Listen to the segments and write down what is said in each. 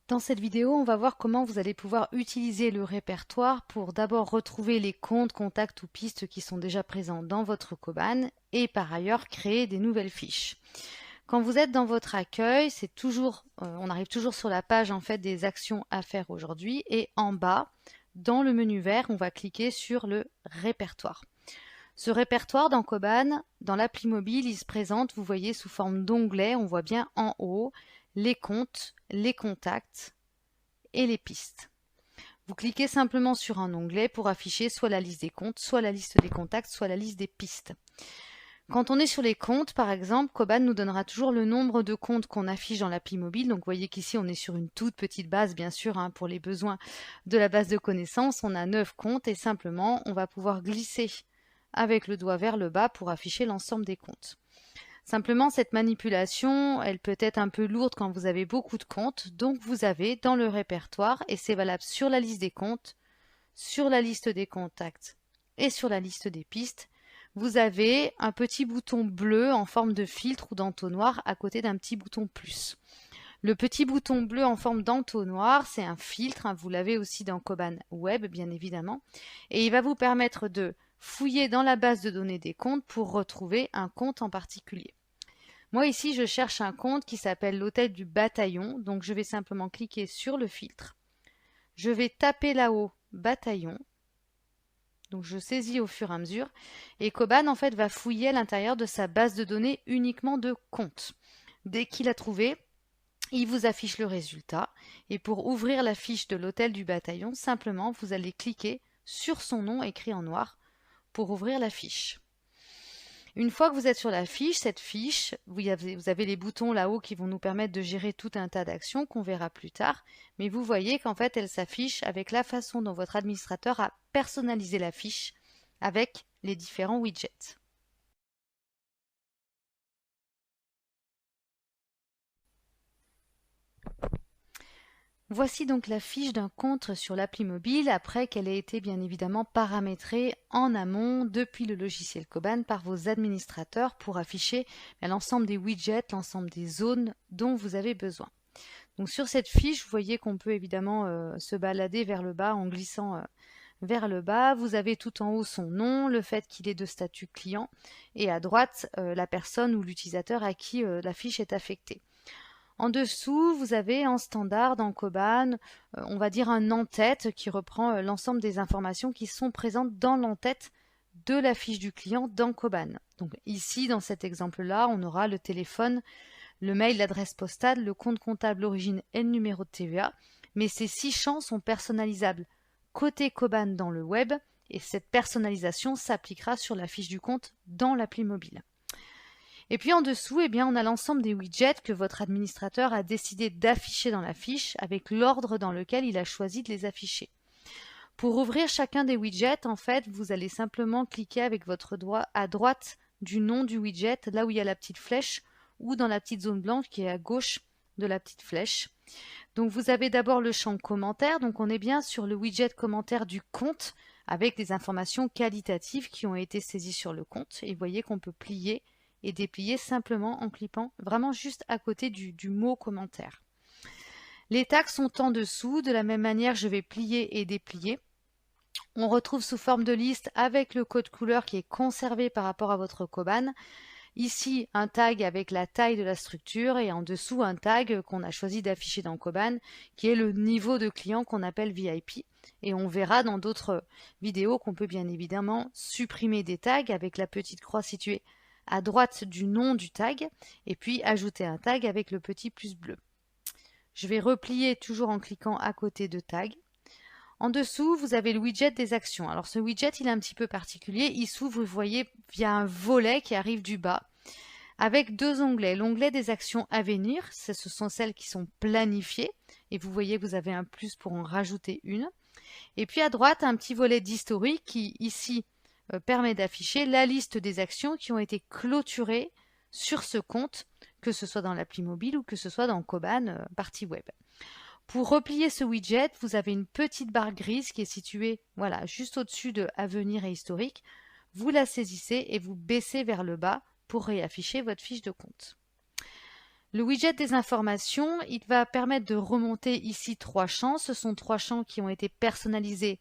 Dans cette vidéo, on va voir comment vous allez pouvoir utiliser le répertoire pour d'abord retrouver les comptes, contacts ou pistes qui sont déjà présents dans votre Koban et par ailleurs créer des nouvelles fiches. Quand vous êtes dans votre accueil, c'est toujours, on arrive toujours sur la page en fait des actions à faire aujourd'hui et en bas, dans le menu vert, on va cliquer sur le répertoire. Ce répertoire dans Koban, dans l'appli mobile, il se présente, vous voyez, sous forme d'onglet. On voit bien en haut les comptes, les contacts et les pistes. Vous cliquez simplement sur un onglet pour afficher soit la liste des comptes, soit la liste des contacts, soit la liste des pistes. Quand on est sur les comptes, par exemple, Koban nous donnera toujours le nombre de comptes qu'on affiche dans l'appli mobile. Donc vous voyez qu'ici on est sur une toute petite base, bien sûr, pour les besoins de la base de connaissances. On a 9 comptes et simplement on va pouvoir glisser avec le doigt vers le bas pour afficher l'ensemble des comptes. Simplement, cette manipulation, elle peut être un peu lourde quand vous avez beaucoup de comptes. Donc vous avez dans le répertoire, et c'est valable sur la liste des comptes, sur la liste des contacts et sur la liste des pistes, vous avez un petit bouton bleu en forme de filtre ou d'entonnoir à côté d'un petit bouton plus. Le petit bouton bleu en forme d'entonnoir, c'est un filtre, vous l'avez aussi dans Koban Web bien évidemment, et il va vous permettre de fouiller dans la base de données des comptes pour retrouver un compte en particulier. Moi ici je cherche un compte qui s'appelle l'hôtel du Bataillon, donc je vais simplement cliquer sur le filtre. Je vais taper là-haut Bataillon. Donc je saisis au fur et à mesure. Et Koban en fait va fouiller à l'intérieur de sa base de données uniquement de comptes. Dès qu'il a trouvé, il vous affiche le résultat. Et pour ouvrir la fiche de l'hôtel du Bataillon, simplement vous allez cliquer sur son nom écrit en noir pour ouvrir la fiche. Une fois que vous êtes sur la fiche, cette fiche, vous avez les boutons là-haut qui vont nous permettre de gérer tout un tas d'actions qu'on verra plus tard. Mais vous voyez qu'en fait, elle s'affiche avec la façon dont votre administrateur a personnalisé la fiche avec les différents widgets. Voici donc la fiche d'un compte sur l'appli mobile après qu'elle ait été bien évidemment paramétrée en amont depuis le logiciel Koban par vos administrateurs pour afficher l'ensemble des widgets, l'ensemble des zones dont vous avez besoin. Donc sur cette fiche, vous voyez qu'on peut évidemment se balader vers le bas en glissant vers le bas. Vous avez tout en haut son nom, le fait qu'il est de statut client et à droite la personne ou l'utilisateur à qui la fiche est affectée. En dessous, vous avez en standard dans Koban, on va dire un en-tête qui reprend l'ensemble des informations qui sont présentes dans l'en-tête de la fiche du client dans Koban. Donc ici, dans cet exemple-là, on aura le téléphone, le mail, l'adresse postale, le compte comptable, l'origine et le numéro de TVA. Mais ces 6 champs sont personnalisables côté Koban dans le web et cette personnalisation s'appliquera sur la fiche du compte dans l'appli mobile. Et puis en dessous, eh bien, on a l'ensemble des widgets que votre administrateur a décidé d'afficher dans la fiche avec l'ordre dans lequel il a choisi de les afficher. Pour ouvrir chacun des widgets, en fait, vous allez simplement cliquer avec votre doigt à droite du nom du widget, là où il y a la petite flèche, ou dans la petite zone blanche qui est à gauche de la petite flèche. Donc vous avez d'abord le champ commentaires, donc on est bien sur le widget commentaire du compte avec des informations qualitatives qui ont été saisies sur le compte. Et vous voyez qu'on peut plier et déplier simplement en cliquant vraiment juste à côté du mot commentaire. Les tags sont en dessous, de la même manière je vais plier et déplier. On retrouve sous forme de liste avec le code couleur qui est conservé par rapport à votre Koban. Ici, un tag avec la taille de la structure et en dessous, un tag qu'on a choisi d'afficher dans Koban qui est le niveau de client qu'on appelle VIP. Et on verra dans d'autres vidéos qu'on peut bien évidemment supprimer des tags avec la petite croix située à droite du nom du tag et puis ajouter un tag avec le petit plus bleu. Je vais replier toujours en cliquant à côté de tag. En dessous, vous avez le widget des actions. Alors ce widget, il est un petit peu particulier. Il s'ouvre, vous voyez, via un volet qui arrive du bas avec 2 onglets. L'onglet des actions à venir, ce sont celles qui sont planifiées. Et vous voyez, vous avez un plus pour en rajouter une. Et puis à droite, un petit volet d'historique qui, ici, permet d'afficher la liste des actions qui ont été clôturées sur ce compte, que ce soit dans l'appli mobile ou que ce soit dans Koban partie web. Pour replier ce widget, vous avez une petite barre grise qui est située voilà, juste au-dessus de Avenir et Historique. Vous la saisissez et vous baissez vers le bas pour réafficher votre fiche de compte. Le widget des informations, il va permettre de remonter ici 3 champs. Ce sont 3 champs qui ont été personnalisés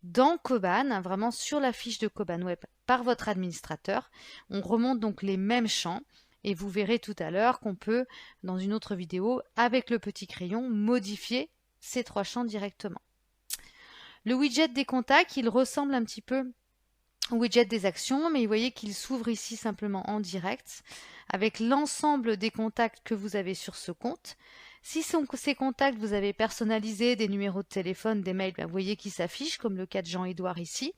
dans Koban, vraiment sur la fiche de Koban Web par votre administrateur. On remonte donc les mêmes champs et vous verrez tout à l'heure qu'on peut, dans une autre vidéo, avec le petit crayon, modifier ces 3 champs directement. Le widget des contacts, il ressemble un petit peu au widget des actions, mais vous voyez qu'il s'ouvre ici simplement en direct avec l'ensemble des contacts que vous avez sur ce compte. Si ces contacts, vous avez personnalisé des numéros de téléphone, des mails, vous voyez qu'ils s'affichent, comme le cas de Jean-Édouard ici.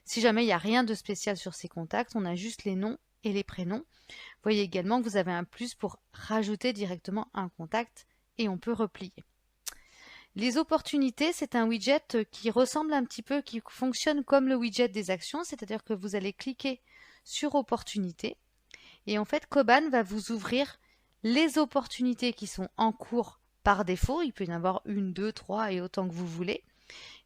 Si jamais il n'y a rien de spécial sur ces contacts, on a juste les noms et les prénoms. Vous voyez également que vous avez un plus pour rajouter directement un contact et on peut replier. Les opportunités, c'est un widget qui ressemble un petit peu, qui fonctionne comme le widget des actions, c'est-à-dire que vous allez cliquer sur opportunités et en fait Koban va vous ouvrir les opportunités qui sont en cours par défaut. Il peut y en avoir 1, 2, 3 et autant que vous voulez.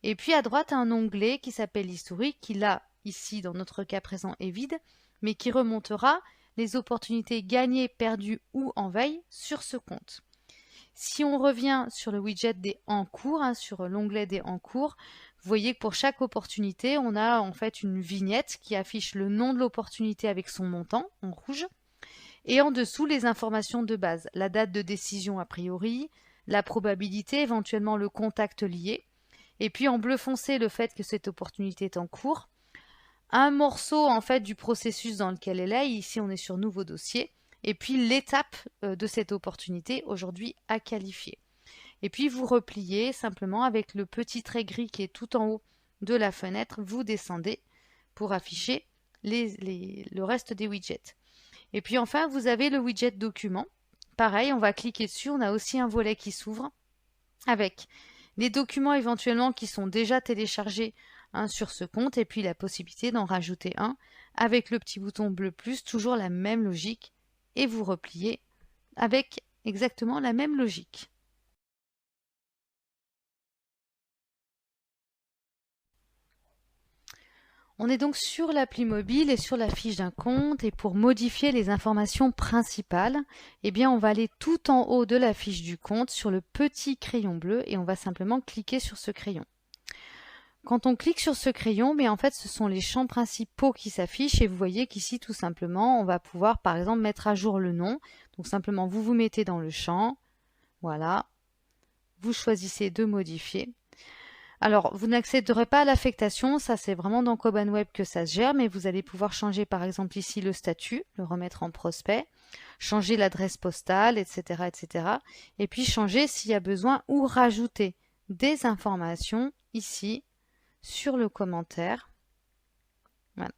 Et puis à droite, un onglet qui s'appelle historique, qui là, ici, dans notre cas présent, est vide, mais qui remontera les opportunités gagnées, perdues ou en veille sur ce compte. Si on revient sur le widget des en cours, sur l'onglet des en cours, vous voyez que pour chaque opportunité, on a en fait une vignette qui affiche le nom de l'opportunité avec son montant en rouge. Et en dessous, les informations de base, la date de décision a priori, la probabilité, éventuellement le contact lié. Et puis en bleu foncé, le fait que cette opportunité est en cours. Un morceau en fait du processus dans lequel elle est. Ici, on est sur nouveau dossier. Et puis l'étape de cette opportunité aujourd'hui à qualifier. Et puis vous repliez simplement avec le petit trait gris qui est tout en haut de la fenêtre. Vous descendez pour afficher le reste des widgets. Et puis enfin, vous avez le widget document. Pareil, on va cliquer dessus. On a aussi un volet qui s'ouvre avec les documents éventuellement qui sont déjà téléchargés sur ce compte et puis la possibilité d'en rajouter un avec le petit bouton bleu plus, toujours la même logique et vous repliez avec exactement la même logique. On est donc sur l'appli mobile et sur la fiche d'un compte et pour modifier les informations principales, eh bien on va aller tout en haut de la fiche du compte sur le petit crayon bleu et on va simplement cliquer sur ce crayon. Quand on clique sur ce crayon, mais en fait ce sont les champs principaux qui s'affichent et vous voyez qu'ici tout simplement on va pouvoir par exemple mettre à jour le nom. Donc simplement vous vous mettez dans le champ, voilà, vous choisissez de modifier. Alors, vous n'accéderez pas à l'affectation, ça c'est vraiment dans Koban Web que ça se gère, mais vous allez pouvoir changer par exemple ici le statut, le remettre en prospect, changer l'adresse postale, etc., etc. Et puis changer s'il y a besoin ou rajouter des informations ici sur le commentaire. Voilà.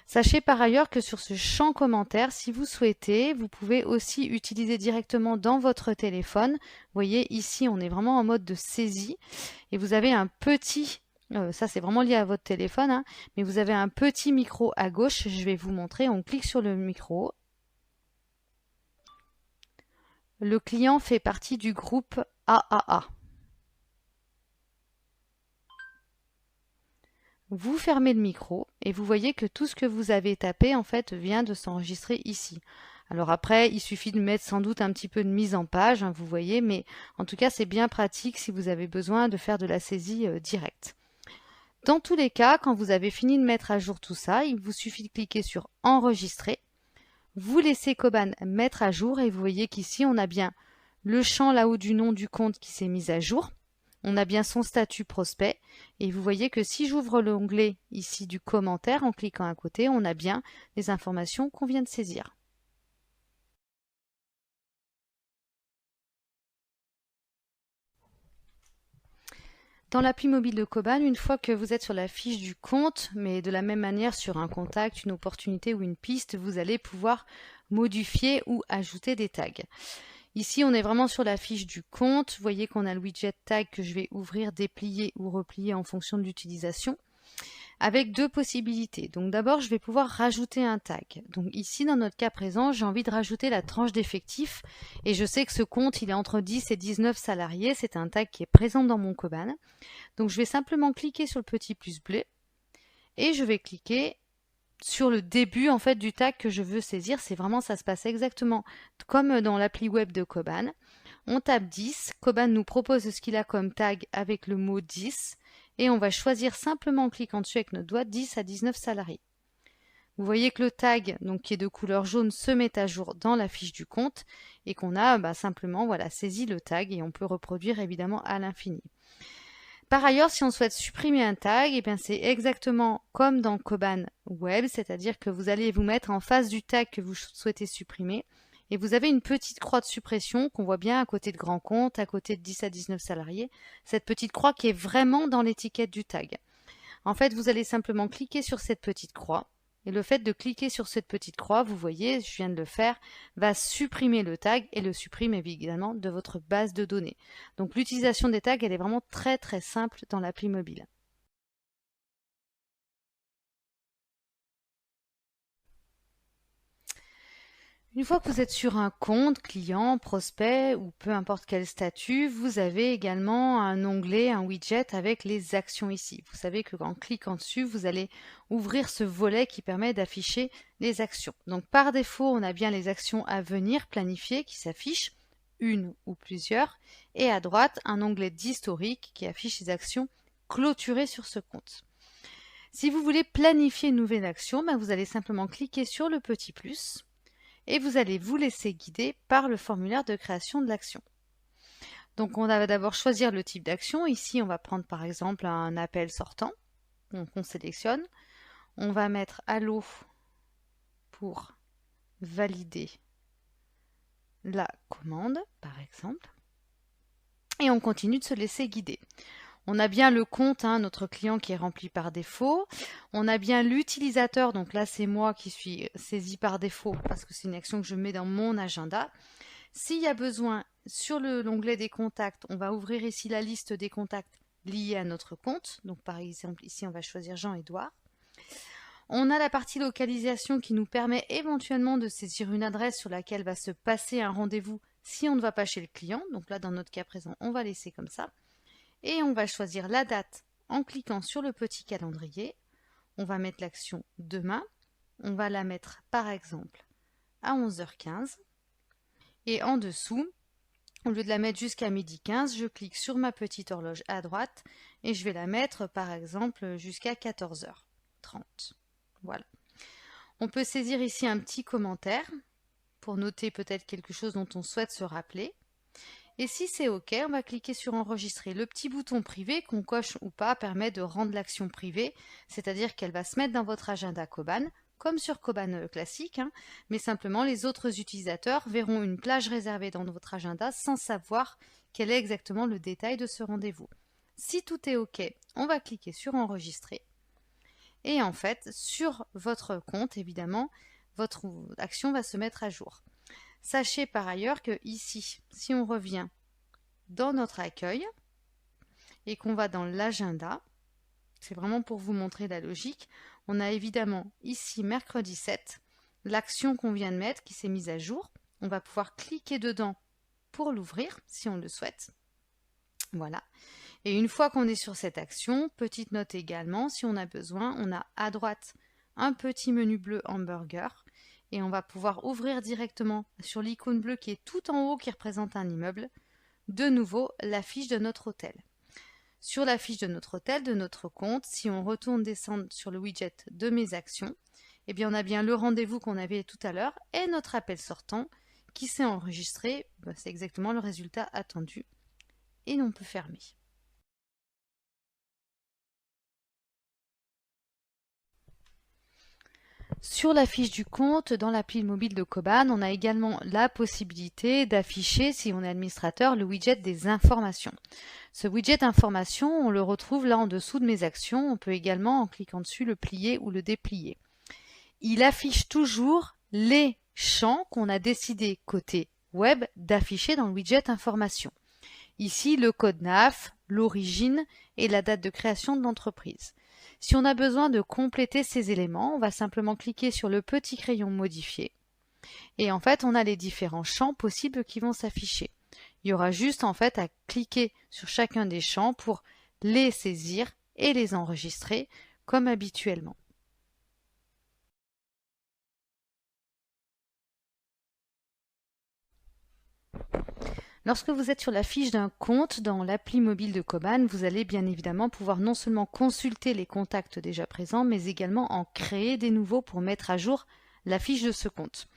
Sachez par ailleurs que sur ce champ commentaire, si vous souhaitez, vous pouvez aussi utiliser directement dans votre téléphone. Vous voyez ici, on est vraiment en mode de saisie et vous avez un petit, ça c'est vraiment lié à votre téléphone, mais vous avez un petit micro à gauche. Je vais vous montrer, on clique sur le micro. Le client fait partie du groupe AAA. Vous fermez le micro et vous voyez que tout ce que vous avez tapé en fait vient de s'enregistrer ici. Alors après, il suffit de mettre sans doute un petit peu de mise en page, vous voyez, mais en tout cas c'est bien pratique si vous avez besoin de faire de la saisie directe. Dans tous les cas, quand vous avez fini de mettre à jour tout ça, il vous suffit de cliquer sur enregistrer. Vous laissez Koban mettre à jour et vous voyez qu'ici on a bien le champ là-haut du nom du compte qui s'est mis à jour. On a bien son statut prospect et vous voyez que si j'ouvre l'onglet ici du commentaire en cliquant à côté, on a bien les informations qu'on vient de saisir. Dans l'appli mobile de Koban, une fois que vous êtes sur la fiche du compte, mais de la même manière sur un contact, une opportunité ou une piste, vous allez pouvoir modifier ou ajouter des tags. Ici, on est vraiment sur la fiche du compte. Vous voyez qu'on a le widget tag que je vais ouvrir, déplier ou replier en fonction de l'utilisation, avec deux possibilités. Donc d'abord, je vais pouvoir rajouter un tag. Donc ici, dans notre cas présent, j'ai envie de rajouter la tranche d'effectifs et je sais que ce compte, il est entre 10 et 19 salariés. C'est un tag qui est présent dans mon Koban. Donc je vais simplement cliquer sur le petit plus bleu et je vais cliquer sur le début en fait du tag que je veux saisir. C'est vraiment, ça se passe exactement comme dans l'appli web de Koban. On tape 10, Koban nous propose ce qu'il a comme tag avec le mot 10 et on va choisir simplement en cliquant dessus avec notre doigt 10 à 19 salariés. Vous voyez que le tag, donc qui est de couleur jaune, se met à jour dans la fiche du compte et qu'on a simplement saisi le tag et on peut reproduire évidemment à l'infini. Par ailleurs, si on souhaite supprimer un tag, c'est exactement comme dans Koban Web, c'est-à-dire que vous allez vous mettre en face du tag que vous souhaitez supprimer et vous avez une petite croix de suppression qu'on voit bien à côté de grand compte, à côté de 10 à 19 salariés, cette petite croix qui est vraiment dans l'étiquette du tag. En fait, vous allez simplement cliquer sur cette petite croix. Et le fait de cliquer sur cette petite croix, vous voyez, je viens de le faire, va supprimer le tag et le supprime évidemment de votre base de données. Donc l'utilisation des tags, elle est vraiment très très simple dans l'appli mobile. Une fois que vous êtes sur un compte, client, prospect ou peu importe quel statut, vous avez également un onglet, un widget avec les actions ici. Vous savez qu'en cliquant dessus, vous allez ouvrir ce volet qui permet d'afficher les actions. Donc par défaut, on a bien les actions à venir planifiées qui s'affichent, une ou plusieurs, et à droite, un onglet d'historique qui affiche les actions clôturées sur ce compte. Si vous voulez planifier une nouvelle action, vous allez simplement cliquer sur le petit plus et vous allez vous laisser guider par le formulaire de création de l'action. Donc on va d'abord choisir le type d'action. Ici, on va prendre par exemple un appel sortant. Donc on sélectionne. On va mettre Allo pour valider la commande, par exemple. Et on continue de se laisser guider. On a bien le compte, notre client qui est rempli par défaut. On a bien l'utilisateur, donc là c'est moi qui suis saisi par défaut parce que c'est une action que je mets dans mon agenda. S'il y a besoin, sur l'onglet des contacts, on va ouvrir ici la liste des contacts liés à notre compte. Donc par exemple ici on va choisir Jean-Édouard. On a la partie localisation qui nous permet éventuellement de saisir une adresse sur laquelle va se passer un rendez-vous si on ne va pas chez le client. Donc là dans notre cas présent, on va laisser comme ça. Et on va choisir la date en cliquant sur le petit calendrier. On va mettre l'action demain. On va la mettre par exemple à 11h15. Et en dessous, au lieu de la mettre jusqu'à 12h15, je clique sur ma petite horloge à droite et je vais la mettre par exemple jusqu'à 14h30. Voilà. On peut saisir ici un petit commentaire pour noter peut-être quelque chose dont on souhaite se rappeler. Et si c'est OK, on va cliquer sur enregistrer. Le petit bouton privé, qu'on coche ou pas, permet de rendre l'action privée, c'est-à-dire qu'elle va se mettre dans votre agenda Koban, comme sur Koban classique, mais simplement les autres utilisateurs verront une plage réservée dans votre agenda sans savoir quel est exactement le détail de ce rendez-vous. Si tout est OK, on va cliquer sur enregistrer. Et en fait, sur votre compte, évidemment, votre action va se mettre à jour. Sachez par ailleurs que ici, si on revient dans notre accueil et qu'on va dans l'agenda, c'est vraiment pour vous montrer la logique, on a évidemment ici mercredi 7, l'action qu'on vient de mettre qui s'est mise à jour. On va pouvoir cliquer dedans pour l'ouvrir si on le souhaite. Voilà. Et une fois qu'on est sur cette action, petite note également, si on a besoin, on a à droite un petit menu bleu hamburger et on va pouvoir ouvrir directement sur l'icône bleue qui est tout en haut qui représente un immeuble, de nouveau la fiche de notre hôtel. Sur la fiche de notre hôtel, de notre compte, si on retourne descendre sur le widget de mes actions, on a bien le rendez-vous qu'on avait tout à l'heure et notre appel sortant qui s'est enregistré. C'est exactement le résultat attendu et on peut fermer. Sur la fiche du compte, dans l'appli mobile de Koban, on a également la possibilité d'afficher, si on est administrateur, le widget des informations. Ce widget informations, on le retrouve là en dessous de mes actions. On peut également, en cliquant dessus, le plier ou le déplier. Il affiche toujours les champs qu'on a décidé côté web d'afficher dans le widget informations. Ici, le code NAF, l'origine et la date de création de l'entreprise. Si on a besoin de compléter ces éléments, on va simplement cliquer sur le petit crayon modifier. Et en fait, on a les différents champs possibles qui vont s'afficher. Il y aura juste en fait à cliquer sur chacun des champs pour les saisir et les enregistrer comme habituellement. Lorsque vous êtes sur la fiche d'un compte dans l'appli mobile de Coban, vous allez bien évidemment pouvoir non seulement consulter les contacts déjà présents, mais également en créer des nouveaux pour mettre à jour la fiche de ce compte.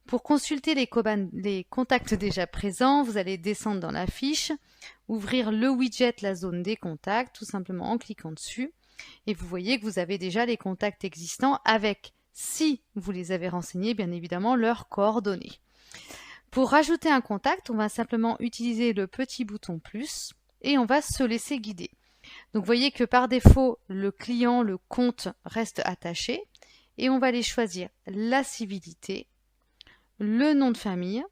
Pour consulter les contacts déjà présents, vous allez descendre dans la fiche, ouvrir le widget La zone des contacts, tout simplement en cliquant dessus. Et vous voyez que vous avez déjà les contacts existants avec, si vous les avez renseignés, bien évidemment, leurs coordonnées. Pour rajouter un contact, on va simplement utiliser le petit bouton plus et on va se laisser guider. Donc vous voyez que par défaut, le client, le compte reste attaché et on va aller choisir la civilité, le nom de famille,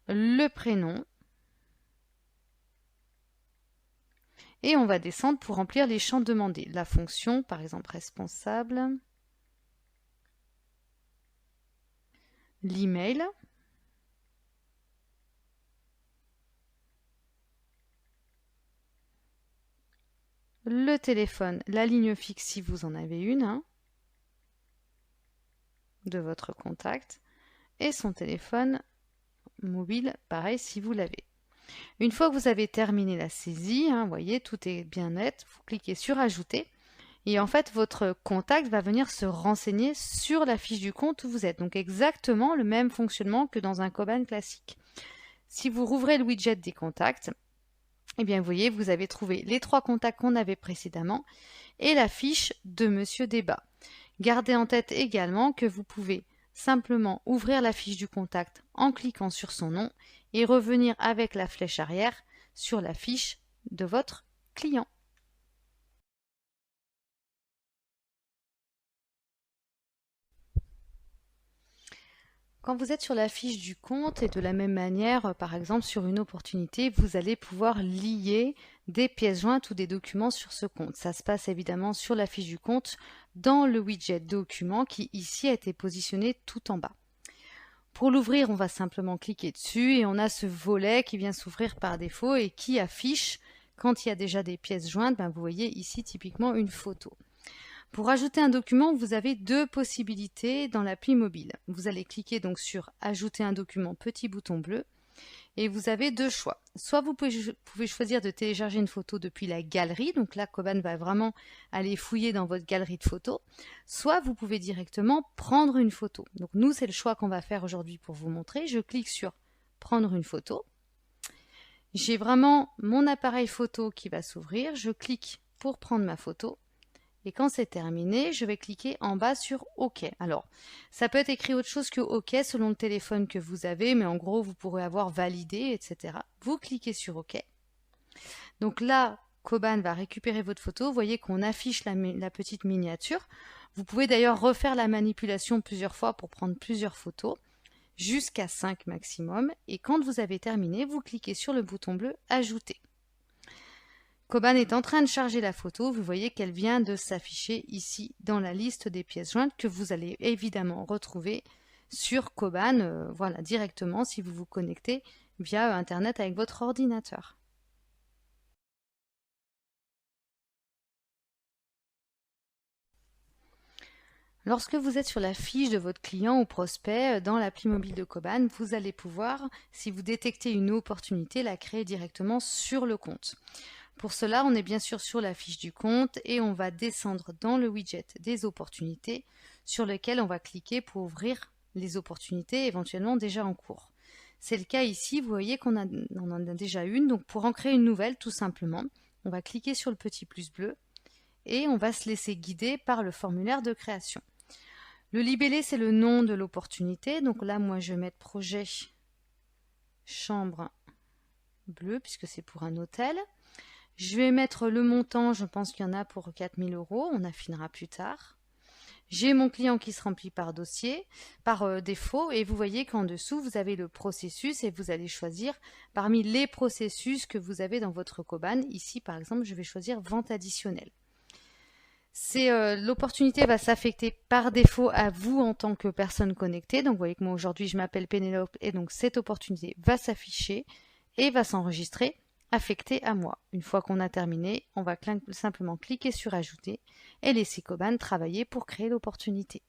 le prénom et on va descendre pour remplir les champs demandés. La fonction, par exemple responsable, l'email, le téléphone, la ligne fixe si vous en avez une, de votre contact, et son téléphone mobile, pareil si vous l'avez. Une fois que vous avez terminé la saisie, vous voyez, tout est bien net, vous cliquez sur Ajouter, et en fait, votre contact va venir se renseigner sur la fiche du compte où vous êtes. Donc exactement le même fonctionnement que dans un Coban classique. Si vous rouvrez le widget des contacts, eh bien, vous voyez, vous avez trouvé les 3 contacts qu'on avait précédemment et la fiche de Monsieur Débat. Gardez en tête également que vous pouvez simplement ouvrir la fiche du contact en cliquant sur son nom et revenir avec la flèche arrière sur la fiche de votre client. Quand vous êtes sur la fiche du compte et de la même manière, par exemple sur une opportunité, vous allez pouvoir lier des pièces jointes ou des documents sur ce compte. Ça se passe évidemment sur la fiche du compte dans le widget document qui ici a été positionné tout en bas. Pour l'ouvrir, on va simplement cliquer dessus et on a ce volet qui vient s'ouvrir par défaut et qui affiche, quand il y a déjà des pièces jointes, vous voyez ici typiquement une photo. Pour ajouter un document, vous avez 2 possibilités dans l'appli mobile. Vous allez cliquer donc sur Ajouter un document, petit bouton bleu, et vous avez 2 choix. Soit vous pouvez choisir de télécharger une photo depuis la galerie, donc là Coban va vraiment aller fouiller dans votre galerie de photos, soit vous pouvez directement prendre une photo. Donc nous, c'est le choix qu'on va faire aujourd'hui pour vous montrer. Je clique sur Prendre une photo. J'ai vraiment mon appareil photo qui va s'ouvrir. Je clique pour prendre ma photo. Et quand c'est terminé, je vais cliquer en bas sur OK. Alors, ça peut être écrit autre chose que OK selon le téléphone que vous avez, mais en gros, vous pourrez avoir validé, etc. Vous cliquez sur OK. Donc là, Coban va récupérer votre photo. Vous voyez qu'on affiche la petite miniature. Vous pouvez d'ailleurs refaire la manipulation plusieurs fois pour prendre plusieurs photos, jusqu'à 5 maximum. Et quand vous avez terminé, vous cliquez sur le bouton bleu Ajouter. Coban est en train de charger la photo, vous voyez qu'elle vient de s'afficher ici dans la liste des pièces jointes que vous allez évidemment retrouver sur Coban, voilà, directement si vous vous connectez via Internet avec votre ordinateur. Lorsque vous êtes sur la fiche de votre client ou prospect dans l'appli mobile de Coban, vous allez pouvoir, si vous détectez une opportunité, la créer directement sur le compte. Pour cela, on est bien sûr sur la fiche du compte et on va descendre dans le widget des opportunités sur lequel on va cliquer pour ouvrir les opportunités éventuellement déjà en cours. C'est le cas ici, vous voyez qu'on en a déjà une, donc pour en créer une nouvelle tout simplement, on va cliquer sur le petit plus bleu et on va se laisser guider par le formulaire de création. Le libellé, c'est le nom de l'opportunité, donc là moi je vais mettre projet chambre bleue puisque c'est pour un hôtel. Je vais mettre le montant, je pense qu'il y en a pour 4 000 €, on affinera plus tard. J'ai mon client qui se remplit par dossier, par défaut, et vous voyez qu'en dessous, vous avez le processus et vous allez choisir parmi les processus que vous avez dans votre Coban. Ici, par exemple, je vais choisir vente additionnelle. L'opportunité va s'affecter par défaut à vous en tant que personne connectée. Donc, vous voyez que moi, aujourd'hui, je m'appelle Pénélope et donc cette opportunité va s'afficher et va s'enregistrer affecté à moi. Une fois qu'on a terminé, on va simplement cliquer sur Ajouter et laisser Coban travailler pour créer l'opportunité.